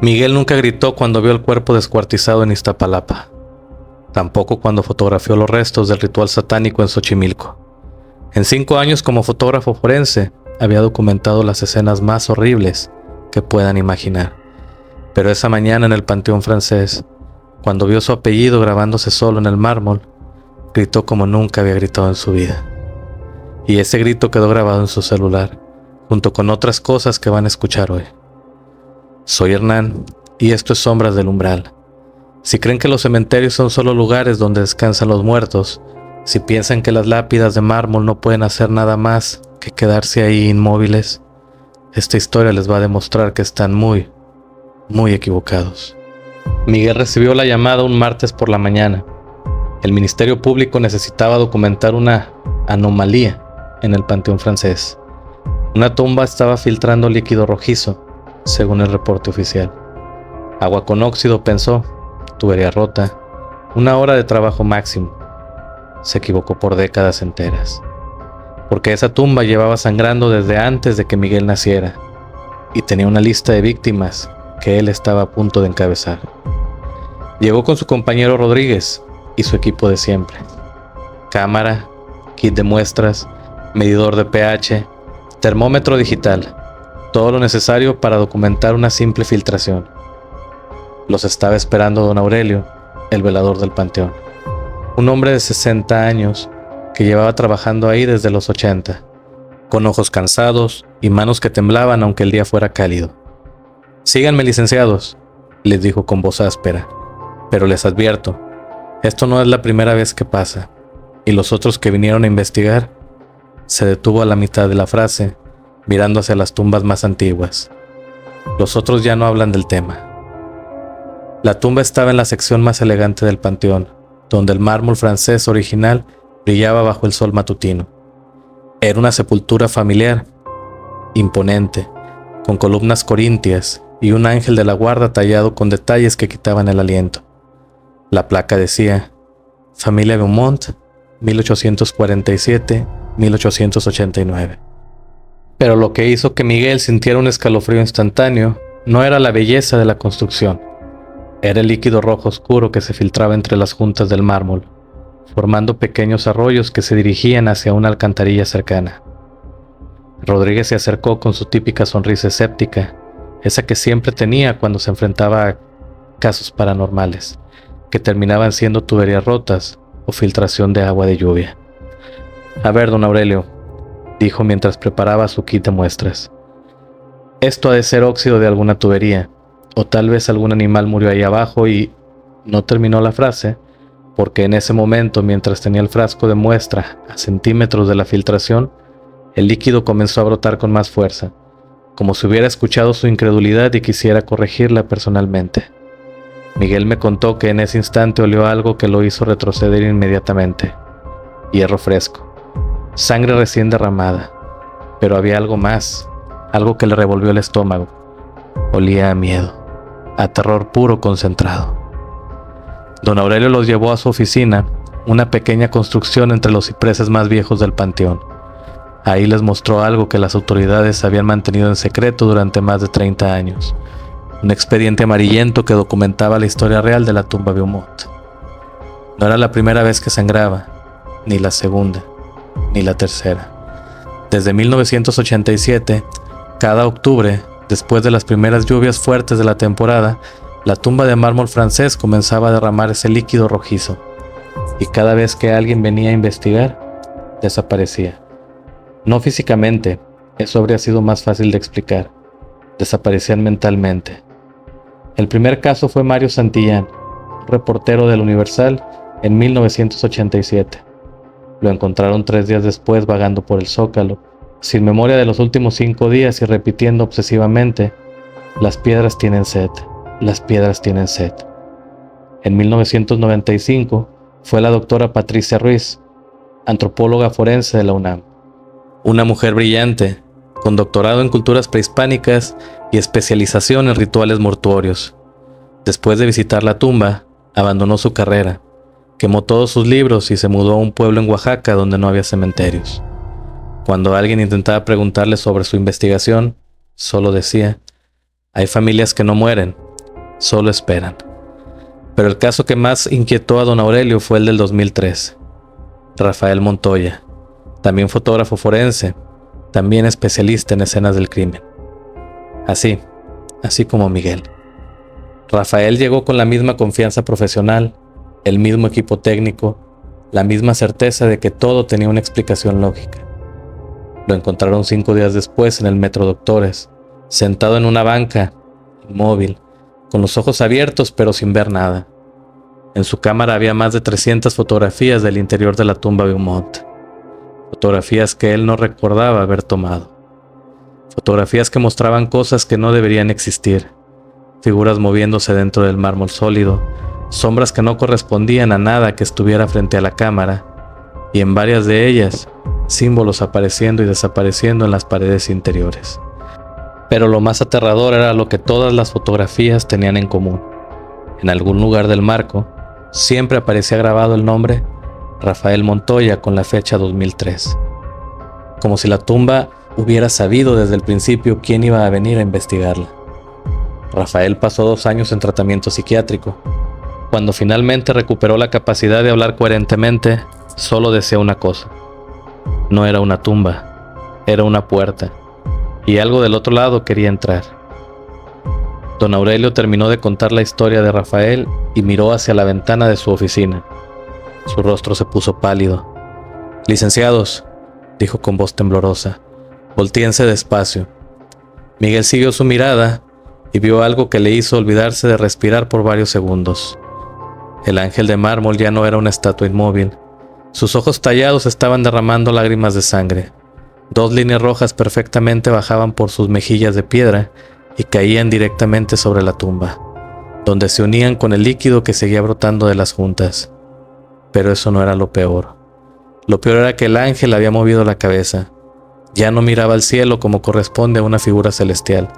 Miguel nunca gritó cuando vio el cuerpo descuartizado en Iztapalapa, tampoco cuando fotografió los restos del ritual satánico en Xochimilco. En 5 años como fotógrafo forense, había documentado las escenas más horribles que puedan imaginar. Pero esa mañana en el Panteón Francés, cuando vio su apellido grabándose solo en el mármol, gritó como nunca había gritado en su vida. Y ese grito quedó grabado en su celular, junto con otras cosas que van a escuchar hoy. Soy Hernán, y esto es Sombras del Umbral. Si creen que los cementerios son solo lugares donde descansan los muertos, si piensan que las lápidas de mármol no pueden hacer nada más que quedarse ahí inmóviles, esta historia les va a demostrar que están muy equivocados. Miguel recibió la llamada un martes por la mañana. El Ministerio Público necesitaba documentar una anomalía en el Panteón Francés. Una tumba estaba filtrando líquido rojizo, según el reporte oficial. Agua con óxido, pensó, tubería rota, 1 hora de trabajo máximo. Se equivocó por décadas enteras, porque esa tumba llevaba sangrando desde antes de que Miguel naciera, y tenía una lista de víctimas que él estaba a punto de encabezar. Llegó con su compañero Rodríguez y su equipo de siempre: cámara, kit de muestras, medidor de pH, termómetro digital, todo lo necesario para documentar una simple filtración. Los estaba esperando don Aurelio, el velador del panteón, un hombre de 60 años que llevaba trabajando ahí desde los 80, con ojos cansados y manos que temblaban aunque el día fuera cálido. «Síganme, licenciados», les dijo con voz áspera, «pero les advierto, esto no es la primera vez que pasa». Y los otros que vinieron a investigar, se detuvo a la mitad de la frase, mirando hacia las tumbas más antiguas. Los otros ya no hablan del tema. La tumba estaba en la sección más elegante del panteón, donde el mármol francés original brillaba bajo el sol matutino. Era una sepultura familiar, imponente, con columnas corintias y un ángel de la guarda tallado con detalles que quitaban el aliento. La placa decía: Familia Beaumont, 1847-1889. Pero lo que hizo que Miguel sintiera un escalofrío instantáneo no era la belleza de la construcción, era el líquido rojo oscuro que se filtraba entre las juntas del mármol, formando pequeños arroyos que se dirigían hacia una alcantarilla cercana. Rodríguez se acercó con su típica sonrisa escéptica, esa que siempre tenía cuando se enfrentaba a casos paranormales, que terminaban siendo tuberías rotas o filtración de agua de lluvia. «A ver, don Aurelio», dijo mientras preparaba su kit de muestras, «esto ha de ser óxido de alguna tubería, o tal vez algún animal murió ahí abajo y...». No terminó la frase, porque en ese momento, mientras tenía el frasco de muestra a centímetros de la filtración, el líquido comenzó a brotar con más fuerza, como si hubiera escuchado su incredulidad y quisiera corregirla personalmente. Miguel me contó que en ese instante olió algo que lo hizo retroceder inmediatamente. Hierro fresco, sangre recién derramada, pero había algo más, algo que le revolvió el estómago. Olía a miedo, a terror puro concentrado. Don Aurelio los llevó a su oficina, una pequeña construcción entre los cipreses más viejos del panteón. Ahí les mostró algo que las autoridades habían mantenido en secreto durante más de 30 años. Un expediente amarillento que documentaba la historia real de la tumba Beaumont. No era la primera vez que sangraba, ni la segunda, ni la tercera. Desde 1987, cada octubre, después de las primeras lluvias fuertes de la temporada, la tumba de mármol francés comenzaba a derramar ese líquido rojizo, y cada vez que alguien venía a investigar, desaparecía. No físicamente, eso habría sido más fácil de explicar. Desaparecían mentalmente. El primer caso fue Mario Santillán, reportero del Universal, en 1987. Lo encontraron 3 días después vagando por el Zócalo, sin memoria de los últimos 5 días y repitiendo obsesivamente: «Las piedras tienen sed, las piedras tienen sed». En 1995 fue la doctora Patricia Ruiz, antropóloga forense de la UNAM. Una mujer brillante, con doctorado en culturas prehispánicas y especialización en rituales mortuorios. Después de visitar la tumba, abandonó su carrera, quemó todos sus libros y se mudó a un pueblo en Oaxaca donde no había cementerios. Cuando alguien intentaba preguntarle sobre su investigación, solo decía: «Hay familias que no mueren, solo esperan. Pero el caso que más inquietó a don Aurelio fue el del 2003. Rafael Montoya, también fotógrafo forense, también especialista en escenas del crimen. Así como Miguel. Rafael llegó con la misma confianza profesional, el mismo equipo técnico, la misma certeza de que todo tenía una explicación lógica. Lo encontraron 5 días después en el Metro Doctores, sentado en una banca, inmóvil, con los ojos abiertos pero sin ver nada. En su cámara había más de 300 fotografías del interior de la tumba Beaumont. Fotografías que él no recordaba haber tomado. Fotografías que mostraban cosas que no deberían existir. Figuras moviéndose dentro del mármol sólido, sombras que no correspondían a nada que estuviera frente a la cámara, y en varias de ellas, símbolos apareciendo y desapareciendo en las paredes interiores. Pero lo más aterrador era lo que todas las fotografías tenían en común. En algún lugar del marco, siempre aparecía grabado el nombre Rafael Montoya con la fecha 2003. Como si la tumba hubiera sabido desde el principio quién iba a venir a investigarla. Rafael pasó 2 años en tratamiento psiquiátrico. Cuando finalmente recuperó la capacidad de hablar coherentemente, solo deseó una cosa. No era una tumba, era una puerta, y algo del otro lado quería entrar. Don Aurelio terminó de contar la historia de Rafael y miró hacia la ventana de su oficina. Su rostro se puso pálido. «Licenciados», dijo con voz temblorosa, «voltéense despacio». Miguel siguió su mirada y vio algo que le hizo olvidarse de respirar por varios segundos. El ángel de mármol ya no era una estatua inmóvil. Sus ojos tallados estaban derramando lágrimas de sangre. 2 líneas rojas perfectamente bajaban por sus mejillas de piedra y caían directamente sobre la tumba, donde se unían con el líquido que seguía brotando de las juntas. Pero eso no era lo peor. Lo peor era que el ángel había movido la cabeza. Ya no miraba al cielo como corresponde a una figura celestial.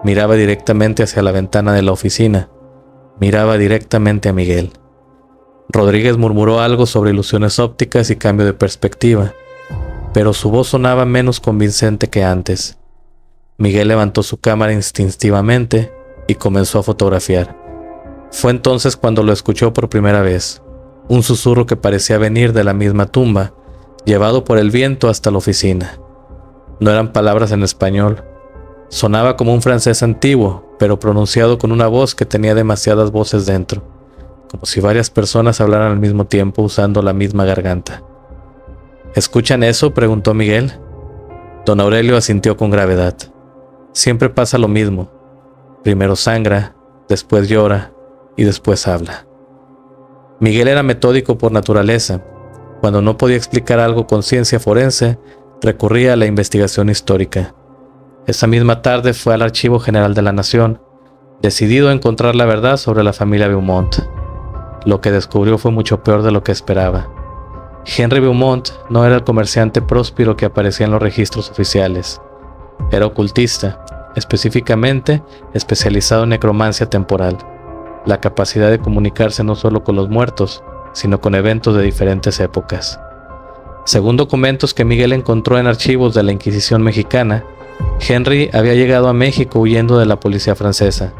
Miraba directamente hacia la ventana de la oficina. Miraba directamente a Miguel. Rodríguez murmuró algo sobre ilusiones ópticas y cambio de perspectiva, pero su voz sonaba menos convincente que antes. Miguel levantó su cámara instintivamente y comenzó a fotografiar. Fue entonces cuando lo escuchó por primera vez, un susurro que parecía venir de la misma tumba, llevado por el viento hasta la oficina. No eran palabras en español. Sonaba como un francés antiguo, pero pronunciado con una voz que tenía demasiadas voces dentro, como si varias personas hablaran al mismo tiempo usando la misma garganta. ¿Escuchan eso?, preguntó Miguel. Don Aurelio asintió con gravedad. Siempre pasa lo mismo. Primero sangra, después llora y después habla. Miguel era metódico por naturaleza. Cuando no podía explicar algo con ciencia forense, recurría a la investigación histórica. Esa misma tarde fue al Archivo General de la Nación, decidido a encontrar la verdad sobre la familia Beaumont. Lo que descubrió fue mucho peor de lo que esperaba. Henry Beaumont no era el comerciante próspero que aparecía en los registros oficiales. Era ocultista, específicamente especializado en necromancia temporal, la capacidad de comunicarse no solo con los muertos, sino con eventos de diferentes épocas. Según documentos que Miguel encontró en archivos de la Inquisición mexicana, Henry había llegado a México huyendo de la policía francesa.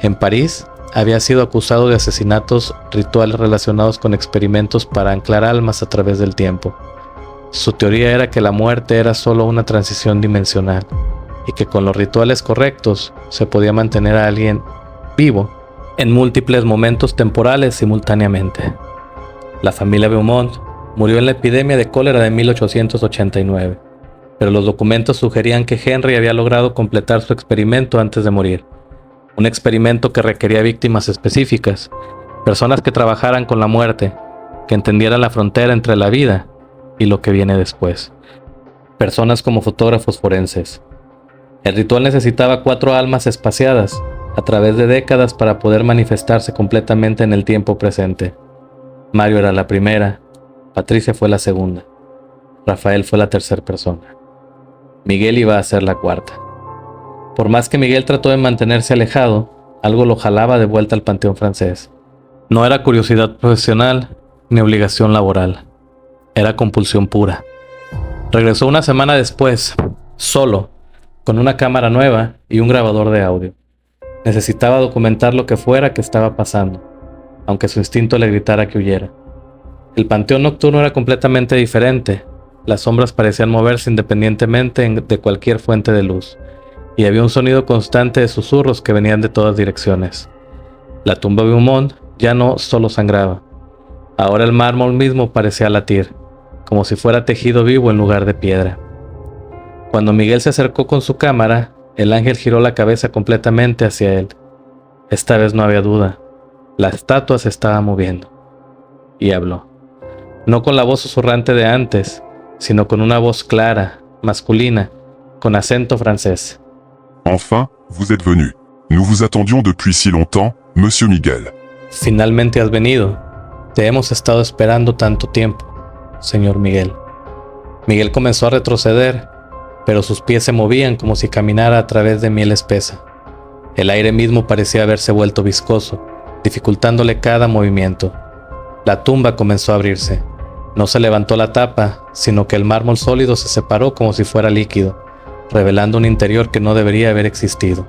En París, había sido acusado de asesinatos rituales relacionados con experimentos para anclar almas a través del tiempo. Su teoría era que la muerte era solo una transición dimensional y que con los rituales correctos se podía mantener a alguien vivo en múltiples momentos temporales simultáneamente. La familia Beaumont murió en la epidemia de cólera de 1889, pero los documentos sugerían que Henry había logrado completar su experimento antes de morir. Un experimento que requería víctimas específicas, personas que trabajaran con la muerte, que entendieran la frontera entre la vida y lo que viene después. Personas como fotógrafos forenses. El ritual necesitaba 4 almas espaciadas a través de décadas para poder manifestarse completamente en el tiempo presente. Mario era la primera, Patricia fue la segunda, Rafael fue la tercera persona. Miguel iba a ser la cuarta. Por más que Miguel trató de mantenerse alejado, algo lo jalaba de vuelta al panteón francés. No era curiosidad profesional ni obligación laboral. Era compulsión pura. Regresó una semana después, solo, con una cámara nueva y un grabador de audio. Necesitaba documentar lo que fuera que estaba pasando, aunque su instinto le gritara que huyera. El panteón nocturno era completamente diferente. Las sombras parecían moverse independientemente de cualquier fuente de luz, y había un sonido constante de susurros que venían de todas direcciones. La tumba de Beaumont ya no solo sangraba. Ahora el mármol mismo parecía latir, como si fuera tejido vivo en lugar de piedra. Cuando Miguel se acercó con su cámara, el ángel giró la cabeza completamente hacia él. Esta vez no había duda. La estatua se estaba moviendo. Y habló. No con la voz susurrante de antes, sino con una voz clara, masculina, con acento francés. Enfin, vous êtes venu. Nous vous attendions depuis si longtemps, Monsieur Miguel. Finalmente has venido. Te hemos estado esperando tanto tiempo, señor Miguel. Miguel comenzó a retroceder, pero sus pies se movían como si caminara a través de miel espesa. El aire mismo parecía haberse vuelto viscoso, dificultándole cada movimiento. La tumba comenzó a abrirse. No se levantó la tapa, sino que el mármol sólido se separó como si fuera líquido, revelando un interior que no debería haber existido.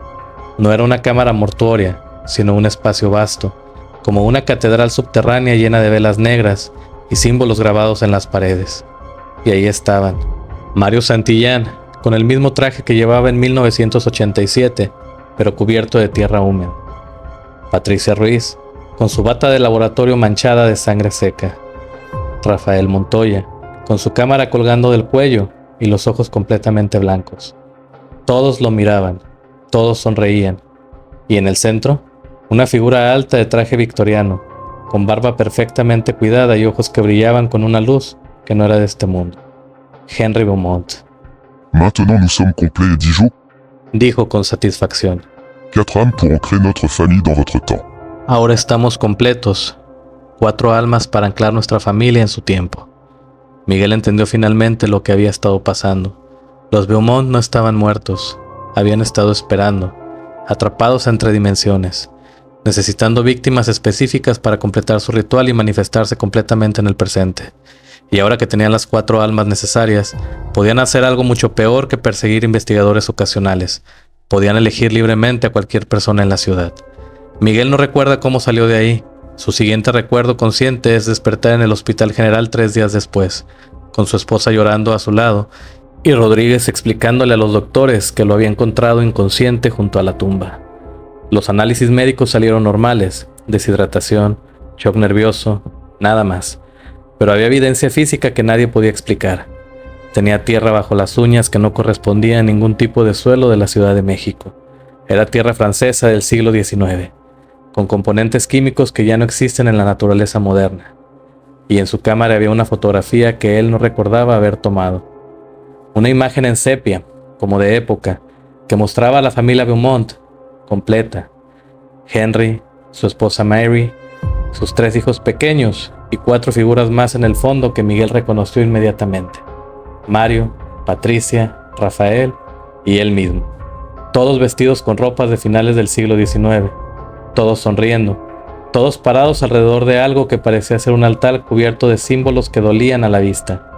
No era una cámara mortuoria, sino un espacio vasto, como una catedral subterránea llena de velas negras y símbolos grabados en las paredes. Y ahí estaban, Mario Santillán, con el mismo traje que llevaba en 1987, pero cubierto de tierra húmeda. Patricia Ruiz, con su bata de laboratorio manchada de sangre seca. Rafael Montoya, con su cámara colgando del cuello y los ojos completamente blancos. Todos lo miraban, todos sonreían, y en el centro, una figura alta de traje victoriano, con barba perfectamente cuidada y ojos que brillaban con una luz que no era de este mundo. Henry Beaumont. Maintenant nous sommes complets, dis-je. Dijo con satisfacción. 4 âmes pourront créer notre famille dans votre temps. Ahora estamos completos. 4 almas para anclar nuestra familia en su tiempo. Miguel entendió finalmente lo que había estado pasando. Los Beaumont no estaban muertos. Habían estado esperando, atrapados entre dimensiones, necesitando víctimas específicas para completar su ritual y manifestarse completamente en el presente. Y ahora que tenían las 4 almas necesarias, podían hacer algo mucho peor que perseguir investigadores ocasionales. Podían elegir libremente a cualquier persona en la ciudad. Miguel no recuerda cómo salió de ahí. Su siguiente recuerdo consciente es despertar en el Hospital General 3 días después, con su esposa llorando a su lado, y Rodríguez explicándole a los doctores que lo había encontrado inconsciente junto a la tumba. Los análisis médicos salieron normales, deshidratación, shock nervioso, nada más. Pero había evidencia física que nadie podía explicar. Tenía tierra bajo las uñas que no correspondía a ningún tipo de suelo de la Ciudad de México. Era tierra francesa del siglo XIX, con componentes químicos que ya no existen en la naturaleza moderna. Y en su cámara había una fotografía que él no recordaba haber tomado. Una imagen en sepia, como de época, que mostraba a la familia Beaumont, completa. Henry, su esposa Mary, sus 3 hijos pequeños y 4 figuras más en el fondo que Miguel reconoció inmediatamente. Mario, Patricia, Rafael y él mismo. Todos vestidos con ropas de finales del siglo XIX. Todos sonriendo, todos parados alrededor de algo que parecía ser un altar cubierto de símbolos que dolían a la vista.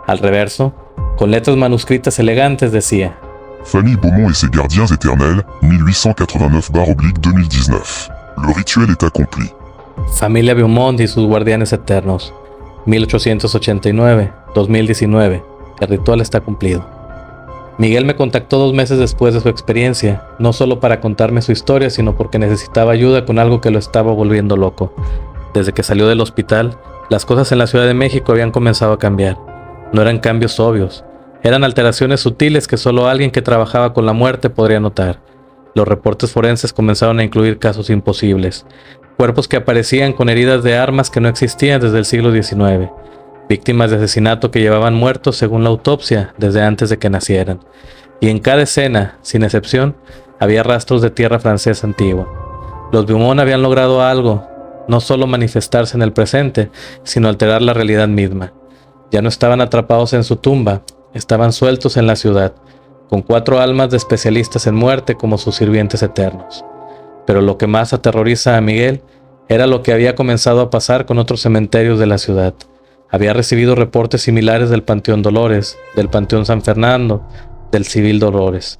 Al reverso, con letras manuscritas elegantes decía: Famille Beaumont et ses gardiens éternels, 1889/2019. Le rituel est accompli. Familia Beaumont y sus guardianes eternos, 1889-2019. El ritual está cumplido. Miguel me contactó 2 meses después de su experiencia, no solo para contarme su historia, sino porque necesitaba ayuda con algo que lo estaba volviendo loco. Desde que salió del hospital, las cosas en la Ciudad de México habían comenzado a cambiar. No eran cambios obvios, eran alteraciones sutiles que solo alguien que trabajaba con la muerte podría notar. Los reportes forenses comenzaron a incluir casos imposibles, cuerpos que aparecían con heridas de armas que no existían desde el siglo XIX, víctimas de asesinato que llevaban muertos según la autopsia desde antes de que nacieran. Y en cada escena, sin excepción, había rastros de tierra francesa antigua. Los Beaumont habían logrado algo, no solo manifestarse en el presente, sino alterar la realidad misma. Ya no estaban atrapados en su tumba, estaban sueltos en la ciudad, con 4 almas de especialistas en muerte como sus sirvientes eternos. Pero lo que más aterroriza a Miguel era lo que había comenzado a pasar con otros cementerios de la ciudad. Había recibido reportes similares del Panteón Dolores, del Panteón San Fernando, del Civil Dolores.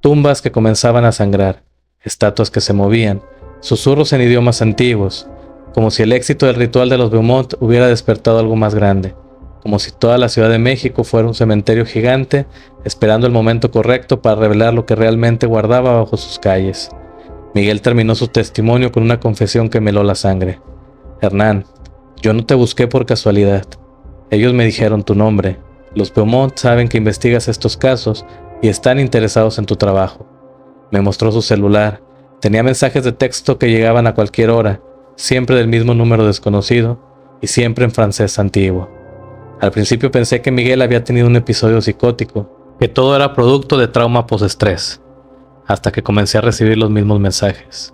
Tumbas que comenzaban a sangrar, estatuas que se movían, susurros en idiomas antiguos, como si el éxito del ritual de los Beaumont hubiera despertado algo más grande, como si toda la Ciudad de México fuera un cementerio gigante esperando el momento correcto para revelar lo que realmente guardaba bajo sus calles. Miguel terminó su testimonio con una confesión que me heló la sangre. Hernán, yo no te busqué por casualidad. Ellos me dijeron tu nombre. Los Beaumont saben que investigas estos casos y están interesados en tu trabajo. Me mostró su celular. Tenía mensajes de texto que llegaban a cualquier hora, siempre del mismo número desconocido y siempre en francés antiguo. Al principio pensé que Miguel había tenido un episodio psicótico, que todo era producto de trauma postestrés, hasta que comencé a recibir los mismos mensajes.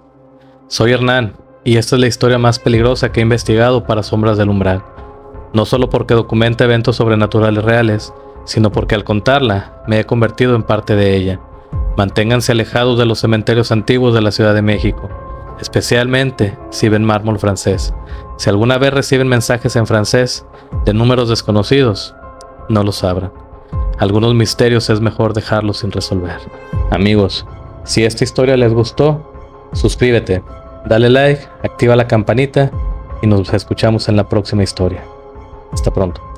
Soy Hernán, y esta es la historia más peligrosa que he investigado para Sombras del Umbral. No solo porque documenta eventos sobrenaturales reales, sino porque al contarla me he convertido en parte de ella. Manténganse alejados de los cementerios antiguos de la Ciudad de México, especialmente si ven mármol francés. Si alguna vez reciben mensajes en francés de números desconocidos, no los abran. Algunos misterios es mejor dejarlos sin resolver. Amigos, si esta historia les gustó, suscríbete, dale like, activa la campanita y nos escuchamos en la próxima historia. Hasta pronto.